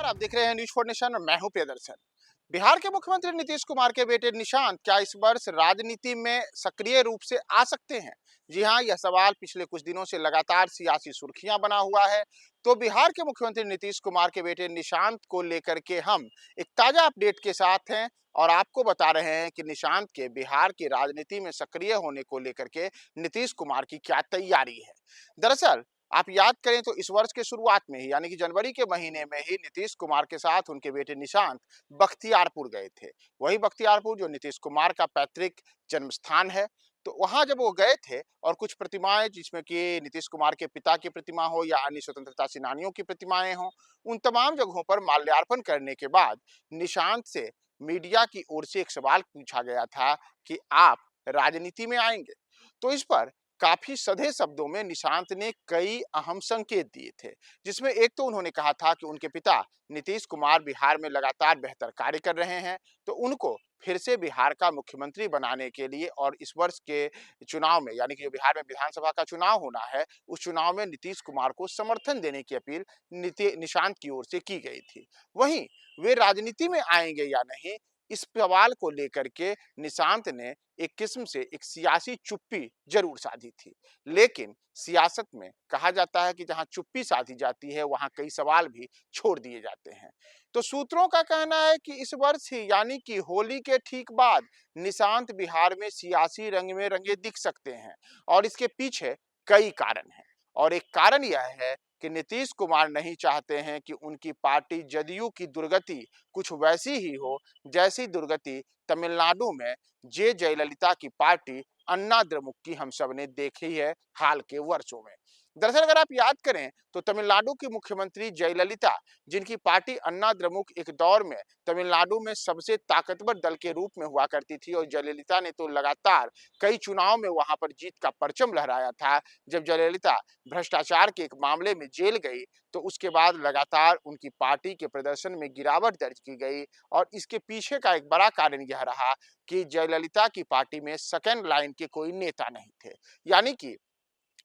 नमस्कार, आप देख रहे हैं न्यूज फॉर नेशन और मैं हूं प्रियदर्शन। बिहार के मुख्यमंत्री नीतीश कुमार के बेटे निशांत क्या इस वर्ष राजनीति में सक्रिय रूप से आ सकते हैं? जी हां, यह सवाल पिछले कुछ दिनों से लगातार सियासी सुर्खियां बना हुआ है। तो बिहार के मुख्यमंत्री नीतीश कुमार के बेटे निशांत को लेकर के हम एक ताजा अपडेट के साथ हैं और आपको बता रहे हैं कि निशांत के बिहार की राजनीति में सक्रिय होने को लेकर के नीतीश कुमार की क्या तैयारी है। दरअसल आप याद करें तो इस वर्ष के शुरुआत में ही यानी कि जनवरी के महीने में ही नीतीश कुमार के साथ उनके बेटे निशांत बख्तियारपुर गए थे। वही बख्तियारपुर जो नीतीश कुमार का पैतृक जन्म स्थान है। तो वहां जब वो गए थे और कुछ प्रतिमाएं जिसमें कि नीतीश कुमार के पिता की प्रतिमा हो या अन्य स्वतंत्रता सेनानियों की प्रतिमाएं हों, उन तमाम जगहों पर माल्यार्पण करने के बाद निशांत से मीडिया की ओर से एक सवाल पूछा गया था कि आप राजनीति में आएंगे। तो इस पर काफी सधे शब्दों में निशांत ने कई अहम संकेत दिए थे, जिसमें एक तो उन्होंने कहा था कि उनके पिता नीतीश कुमार बिहार में लगातार बेहतर कार्य कर रहे हैं, तो उनको फिर से बिहार का मुख्यमंत्री बनाने के लिए और इस वर्ष के चुनाव में यानी कि जो बिहार में विधानसभा का चुनाव होना है, उस चुनाव में नीतीश कुमार को समर्थन देने की अपील निशांत की ओर से की गई थी। वहीं वे राजनीति में आएंगे या नहीं, इस सवाल को लेकर के निशांत ने एक किस्म से एक सियासी चुप्पी जरूर साधी थी। लेकिन सियासत में कहा जाता है कि जहां चुप्पी साधी जाती है वहां कई सवाल भी छोड़ दिए जाते हैं। तो सूत्रों का कहना है कि इस वर्ष ही यानी कि होली के ठीक बाद निशांत बिहार में सियासी रंग में रंगे दिख सकते हैं और इसके पीछे कई कारण हैं। और एक कारण यह है कि नीतीश कुमार नहीं चाहते हैं कि उनकी पार्टी जदयू की दुर्गति कुछ वैसी ही हो जैसी दुर्गति तमिलनाडु में जे जयललिता की पार्टी अन्ना द्रमुक की हम सब ने देखी है हाल के वर्षों में। दरअसल अगर आप याद करें तो तमिलनाडु की मुख्यमंत्री जयललिता, जिनकी पार्टी अन्ना द्रमुक एक दौर में तमिलनाडु में सबसे ताकतवर दल के रूप में हुआ करती थी और जयललिता ने तो लगातार कई चुनाव में वहां पर जीत का परचम लहराया था। जब जयललिता भ्रष्टाचार के एक मामले में जेल गई तो उसके बाद लगातार उनकी पार्टी के प्रदर्शन में गिरावट दर्ज की गई और इसके पीछे का एक बड़ा कारण यह रहा कि जयललिता की पार्टी में सेकेंड लाइन के कोई नेता नहीं थे। यानी कि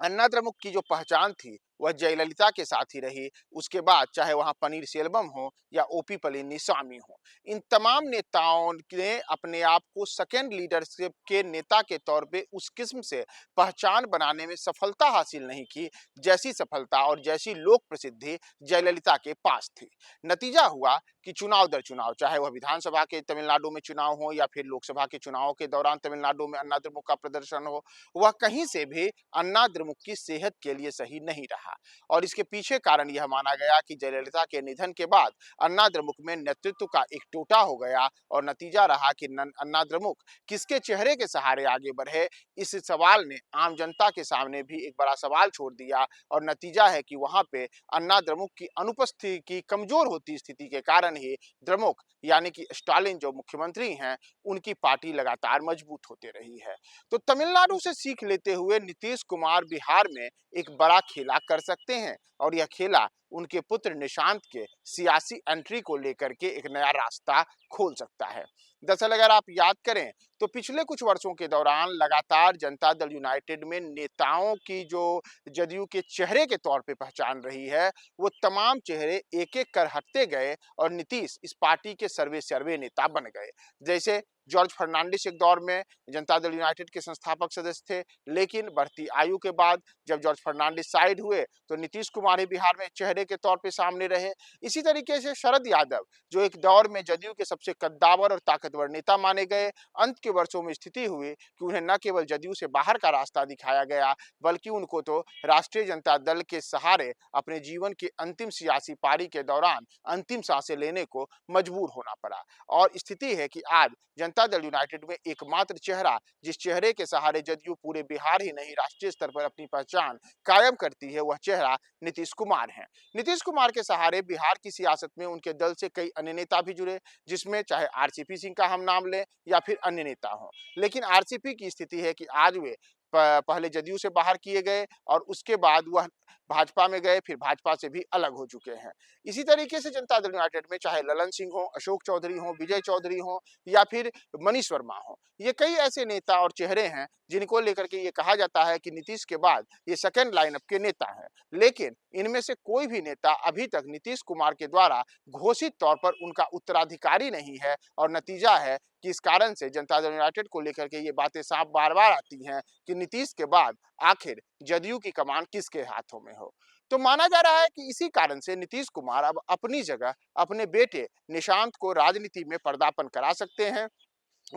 अन्ना द्रमुक की जो पहचान थी वह जयललिता के साथ ही रही। उसके बाद चाहे वहां पनीर सेल्वम हो या ओपी पళनिस्वामी हो, इन तमाम नेताओं ने अपने आप को सेकेंड लीडरशिप के नेता के तौर पे उस किस्म से पहचान बनाने में सफलता हासिल नहीं की जैसी सफलता और जैसी लोक प्रसिद्धि जयललिता के पास थी। नतीजा हुआ कि चुनाव दर चुनाव, चाहे वह विधानसभा के तमिलनाडु में चुनाव हो या फिर लोकसभा के चुनाव के दौरान तमिलनाडु में अन्ना द्रमुक का प्रदर्शन हो, वह कहीं से भी अन्ना द्रमुक की सेहत के लिए सही नहीं रहा। और इसके पीछे कारण यह माना गया कि जयललिता के निधन के बाद अन्ना द्रमुक में नेतृत्व का एक टूटा हो गया और नतीजा रहा कि अन्ना द्रमुक किसके चेहरे के सहारे आगे बढ़े, इस सवाल ने आम जनता के सामने भी एक बड़ा सवाल छोड़ दिया। और नतीजा है कि वहां पे अन्ना द्रमुक की अनुपस्थिति की कमजोर होती स्थिति के कारण ही द्रमुक यानी कि स्टालिन जो मुख्यमंत्री हैं, उनकी पार्टी लगातार मजबूत होते रही है। तो तमिलनाडु से सीख लेते हुए नीतीश कुमार बिहार में एक बड़ा खेला कर सकते हैं और यह खेला उनके पुत्र निशांत के सियासी एंट्री को लेकर के एक नया रास्ता खोल सकता है। दरअसल अगर आप याद करें तो पिछले कुछ वर्षों के दौरान लगातार जनता दल यूनाइटेड में नेताओं की जो जदयू के चेहरे के तौर पे पहचान रही है, वो तमाम चेहरे एक एक कर हटते गए और नीतीश इस पार्टी के सर्वे सर्वे नेता बन गए। जैसे जॉर्ज फर्नांडिस एक दौर में जनता दल यूनाइटेड के संस्थापक सदस्य थे, लेकिन बढ़ती आयु के बाद जब जॉर्ज फर्नांडिस साइड हुए तो नीतीश कुमार ही बिहार में चेहरे के तौर पे सामने रहे। इसी तरीके से शरद यादव जो एक दौर में जदयू के सबसे कद्दावर और ताकतवर नेता माने गए, अंत के वर्षों में स्थिति हुई कि उन्हें न केवल जदयू से बाहर का रास्ता दिखाया गया बल्कि उनको तो राष्ट्रीय जनता दल के सहारे अपने जीवन की अंतिम सियासी पारी के दौरान अंतिम सांसें लेने को मजबूर होना पड़ा। और स्थिति है कि आज जनता दल यूनाइटेड में एकमात्र चेहरा जिस चेहरे के सहारे जदयू पूरे बिहार ही नहीं राष्ट्रीय स्तर पर अपनी पहचान कायम करती है, वह चेहरा नीतीश कुमार है। नीतीश कुमार के सहारे बिहार की सियासत में उनके दल से कई अन्य नेता भी जुड़े, जिसमें चाहे आरसीपी सिंह का हम नाम लें या फिर अन्य नेता हों। लेकिन आरसीपी की स्थिति है कि आज वे पहले जदयू से बाहर किए गए और उसके बाद वह भाजपा में गए, फिर भाजपा से भी अलग हो चुके हैं। इसी तरीके से जनता दल यूनाइटेड में चाहे ललन सिंह हो, अशोक चौधरी हो, विजय चौधरी हो या फिर मनीष वर्मा हो, ये कई ऐसे नेता और चेहरे हैं जिनको लेकर के ये कहा जाता है कि नीतीश के बाद ये सेकंड लाइनअप के नेता हैं। लेकिन इनमें से कोई भी नेता अभी तक नीतीश कुमार के द्वारा घोषित तौर पर उनका उत्तराधिकारी नहीं है और नतीजा है कि इस कारण से जनता दल यूनाइटेड को लेकर के ये बातें साफ बार-बार आती हैं कि नीतीश के बाद आखिर जदयू की कमान किसके हाथों में हो। तो माना जा रहा है कि इसी कारण से नीतीश कुमार अब अपनी जगह अपने बेटे निशांत को राजनीति में पदार्पण करा सकते हैं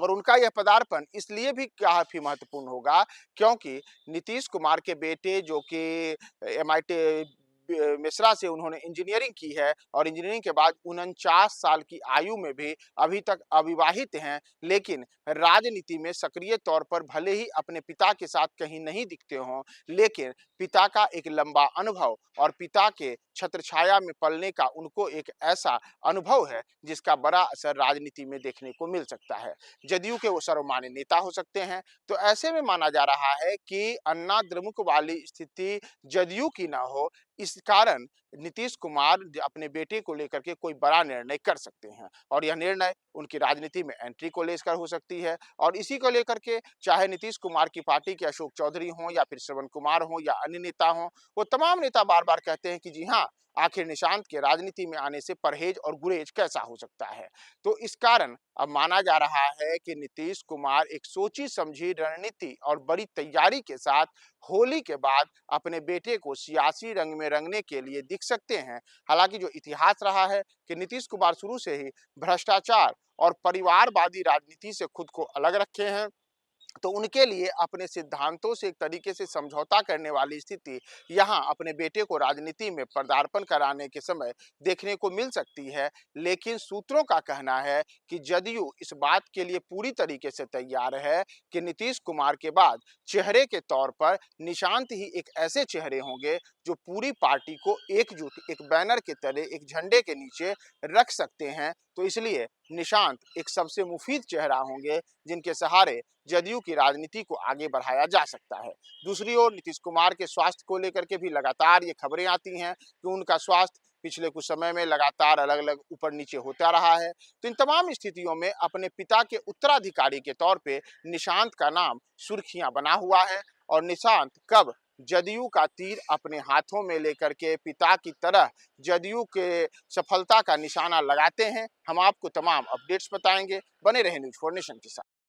और उनका यह पदार्पण इसलिए भी काफ़ी महत्वपूर्ण होगा क्योंकि नीतीश कुमार के बेटे जो कि एमआईटी मिश्रा से उन्होंने इंजीनियरिंग की है और इंजीनियरिंग के बाद 49 साल की आयु में भी अभी तक अविवाहित हैं, लेकिन राजनीति में सक्रिय तौर पर भले ही अपने पिता के साथ कहीं नहीं दिखते हों, लेकिन पिता का एक लंबा अनुभव और पिता के छत्रछाया में पलने का उनको एक ऐसा अनुभव है जिसका बड़ा असर राजनीति में देखने को मिल सकता है। जदयू के वो सर्वमान्य नेता हो सकते हैं। तो ऐसे में माना जा रहा है कि अन्ना द्रमुक वाली स्थिति जदयू की ना हो, इस कारण नीतीश कुमार अपने बेटे को लेकर के कोई बड़ा निर्णय कर सकते हैं और यह निर्णय उनकी राजनीति में एंट्री को लेकर हो सकती है और इसी को लेकर के चाहे नीतीश कुमार की पार्टी के अशोक चौधरी हों या फिर श्रवण कुमार हों या अन्य नेता हों, वो तमाम नेता बार-बार कहते हैं कि जी हाँ, आखिर निशांत के राजनीति में आने से परहेज और गुरेज कैसा हो सकता है। तो इस कारण अब माना जा रहा है कि नीतीश कुमार एक सोची-समझी रणनीति और बड़ी तैयारी के साथ होली के बाद अपने बेटे को सियासी रंग में रंगने के लिए दिख सकते हैं। हालाँकि जो इतिहास रहा है कि नीतीश कुमार शुरू से ही भ्रष्टाचार और परिवारवादी राजनीति से खुद को अलग रखे हैं, तो उनके लिए अपने सिद्धांतों से एक तरीके से समझौता करने वाली स्थिति यहाँ अपने बेटे को राजनीति में पदार्पण कराने के समय देखने को मिल सकती है। लेकिन सूत्रों का कहना है कि जदयू इस बात के लिए पूरी तरीके से तैयार है कि नीतीश कुमार के बाद चेहरे के तौर पर निशांत ही एक ऐसे चेहरे होंगे जो पूरी पार्टी को एकजुट एक बैनर के तले एक झंडे के नीचे रख सकते हैं। तो इसलिए निशांत एक सबसे मुफीद चेहरा होंगे जिनके सहारे जदयू की राजनीति को आगे बढ़ाया जा सकता है। दूसरी ओर नीतीश कुमार के स्वास्थ्य को लेकर के भी लगातार ये खबरें आती हैं कि उनका स्वास्थ्य पिछले कुछ समय में लगातार अलग-अलग ऊपर-नीचे होता रहा है। तो इन तमाम स्थितियों में अपने पिता के उत्तराधिकारी के तौर पे निशांत का नाम सुर्खियां बना हुआ है और निशांत कब जदयू का तीर अपने हाथों में लेकर के पिता की तरह जदयू के सफलता का निशाना लगाते हैं, हम आपको तमाम अपडेट्स बताएंगे। बने रहे न्यूज़4 नेशन के साथ।